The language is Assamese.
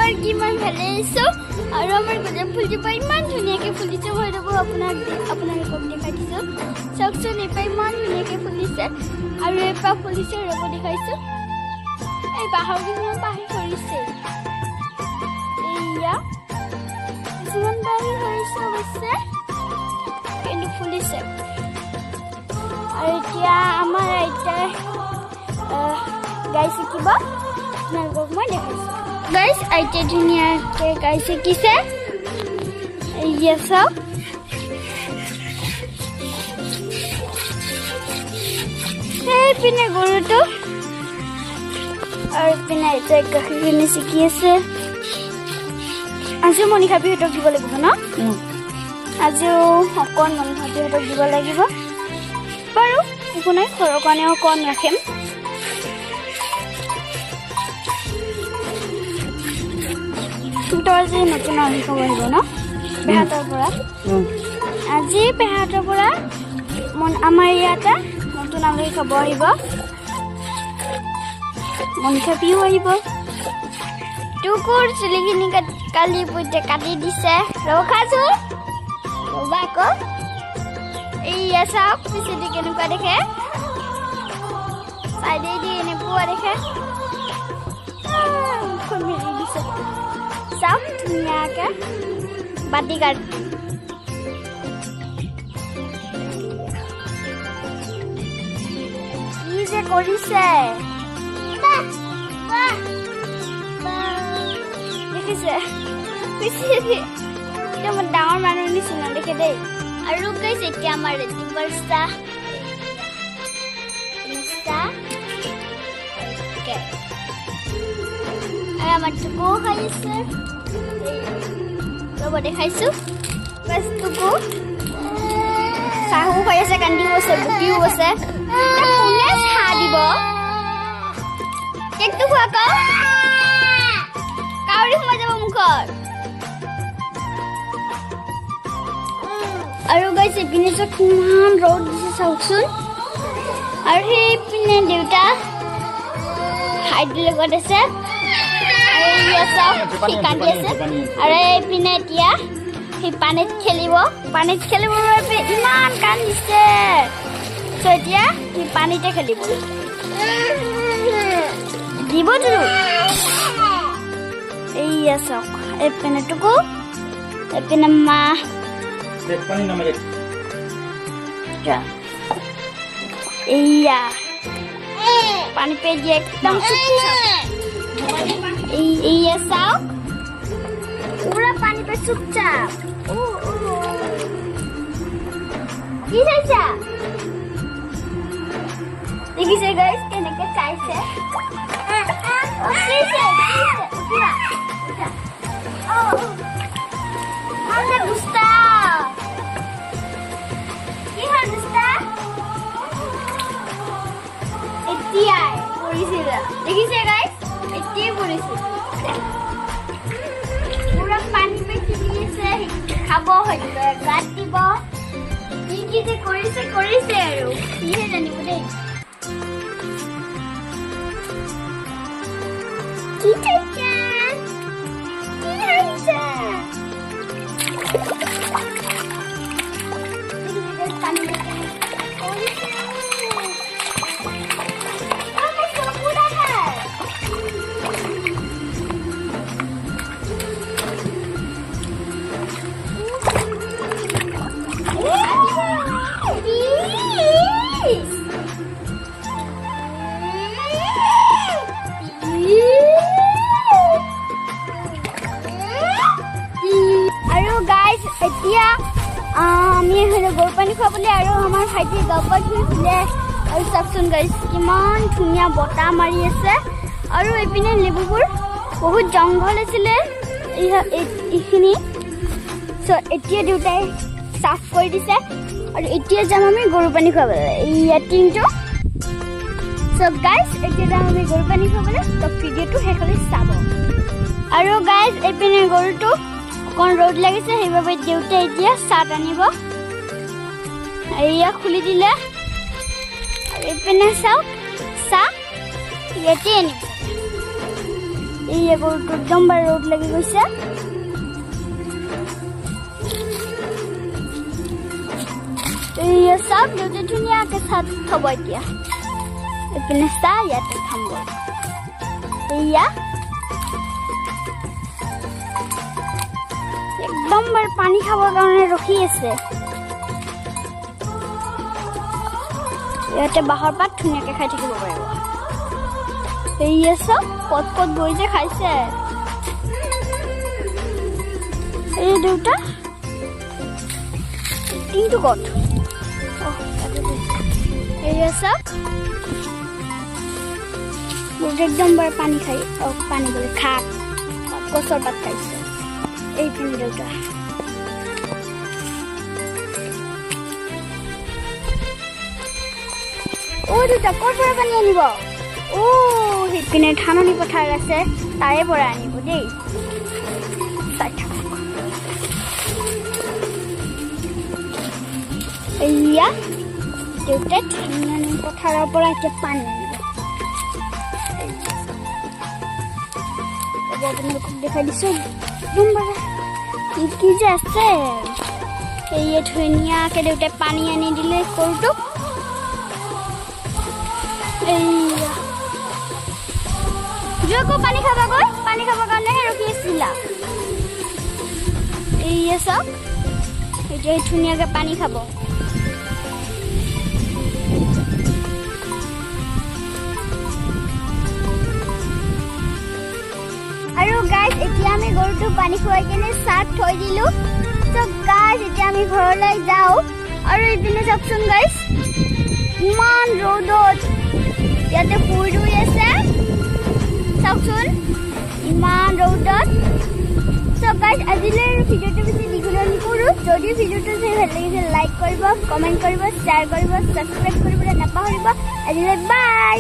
আমাৰ কিমান ভালে আছো আৰু আমাৰ গোলাপ ফুলজোপা ইমান ধুনীয়াকৈ ফুলিছে মই ৰ'ব আপোনালোকক দেখাই দিছোঁ চাওকচোন এপাহ ইমান ধুনীয়াকৈ ফুলিছে আৰু এপাহ ফুলিছে ৰ'ব দেখাইছোঁ এই বাঁহৰ কিছুমান বাঢ়ি ধৰিছে এয়া কিছুমান বাঢ়ি ধৰিছে অৱশ্যে কিন্তু ফুলিছে আৰু এতিয়া আমাৰ আইতাই গাই শিকিব আপোনালোকক মই দেখাইছোঁ গাইছ আইতাই ধুনীয়াকৈ গাই শিকিছে এয়া চাওক সেইপিনে গৰুটো আৰু পিনে আইতাই গাখীৰখিনি শিকি আছে আজিও মণিষা বিহঁতক দিব লাগিব ন আজিও অকণ মণিষা বিহঁতক দিব লাগিব বাৰু একো নাই ঘৰৰ কাৰণেও অকণ ৰাখিম আজি নতুন আলহী খাব আহিব ন পেহাতৰ পৰা আজি পেহাতৰ পৰা আমাৰ ইয়াতে নতুন আলহী খাব আহিব মণিষা বিও আহিব টুকুৰ চুলিখিনি কালি পইতে কাটি দিছে ৰখাছো ৰ'বা আকৌ এইয়া চাওক পিছেদি কেনেকুৱা দেখে চাইডেদি এনেকুৱা দেখে মুখখন মেলি দিছে চাওক ধুনীয়াকৈ বাতি কাট কি যে কৰিছে দেখিছে একদম ডাঙৰ মানুহ নিচিনা দেখে দেই আৰু গাইছ এতিয়া আমাৰ ৰাতিপুৱাৰ চাহ আৰু আমাৰ টুকুও খাইছে ৰ'ব দেখাইছোঁ বাছ টুকু চাহো খাই আছে কান্দিও আছে বুকিও আছে কোনে চাহ দিব কেকটো খোৱা কওঁ কাউৰী সোমাই যাব মুখত আৰু গাইছ এইপিনে চাওক কিমান ৰ'দ দিছে চাওকচোন আৰু সেইপিনে দেউতা ভাইটিৰ লগত আছে চাওক সি কান্দি আছে আৰু এইপিনে এতিয়া সি পানীত খেলিবৰ বাবে ইমান কান্দিছে চ' এতিয়া সি পানীতে খেলিব দিবতো এইয়া চাওক এইপিনে টুকু এইপিনে মা এইয়া পানী পে দিয়ে একদম এইয়া চাওক পুৰা পানী পে চুপচাপ কি চাইছা দেখিছে গাইছ কেনেকে চাইছে দেখিছে গাইছ এতিয়াই পৰিছে পুৰা পানী পে খেলি আছে খাব হয়তো গাত দিব কি যে কৰিছে আৰু সিহে জানিব দেই কি চাইছা এতিয়া আমি গৰু পানী খুৱাবলৈ আৰু আমাৰ ভাইটিয়ে গা পা ধুইছিলে আৰু চাওকচোন গাইছ কিমান ধুনীয়া বতাহ মাৰি আছে আৰু এইপিনে লেবুবোৰ বহুত জংঘল আছিলে এইখিনি চ' এতিয়া দেউতাই চাফ কৰি দিছে আৰু এতিয়া যাম আমি গৰু পানী খুৱাবলৈ এইয়া টিংটো চ' গাইছ এতিয়া যাম আমি গৰু পানী খুৱাবলৈ ত' ভিডিঅ'টো শেষলৈ চাব আৰু গাইছ এইপিনে গৰুটো অকণ ৰ'দ লাগিছে সেইবাবে দেউতাই এতিয়া চাহ টানিব এয়া খুলি দিলে আৰু এইপিনে চাওক চাহ ইয়াতে আনিব এই গৰুটো একদম বাৰ ৰ'দ লাগি গৈছে। এই চব দুটা ধুনীয়াকে চাত থব এতিয়া। এইপিনে চা ইয়াতে খাম গ'ল। এয়া একদম বাৰ পানী খাবৰ কাৰণে ৰখি আছে। ইয়াতে বাঁহৰ পাত ধুনীয়াকে খাই থাকিব পাৰিব। এয়া চব ক'ত ক'ত গৈ যে খাইছে। এই দুটা তিনটো ক'ত এয়া চব একদম বাৰ পানী খাই পানী বোলে খাক গছৰ পাত খাইছে। এইপিনে দুটা দুটা ক'ৰ পৰা পানী আনিব? সেইপিনে ধাননি পথাৰ আছে, তাৰে পৰা আনিব দেই। চাই থাকক। এয়া দেউতাই ধাননি পথাৰৰ পৰা এতিয়া পানী আনিব। আপোনালোকক দেখাই দিছো কি যে আছে। সেয়ে ধুনীয়াকে দেউতাই পানী আনি দিলে গৰুটোক। আকৌ পানী খাবাগৈ, পানী খাবৰ কাৰণেহে ৰখি আছিলা। এইয়া চাওক এতিয়া ধুনীয়াকে পানী খাব। আৰু গাইজ এতিয়া আমি গৰুটো পানী খুৱাই কিনে চাত থৈ দিলো। গাইজ এতিয়া আমি ঘৰলৈ যাওঁ। আৰু এইপিনে চাওকচোন গাইজ ইমান ৰ'দত ইয়াতে ফুল ৰুই আছে। চাওকচোন ইমান ৰ'দত। গাইজ আজিলৈ ভিডিঅ'টো বেছি দীঘলীয়া নকৰোঁ। যদি ভিডিঅ'টো চাই ভাল লাগিছে লাইক কৰিব, কমেণ্ট কৰিব, শ্বেয়াৰ কৰিব, ছাবস্ক্ৰাইব কৰিবলৈ নাপাহৰিব। আজিলৈ বাই।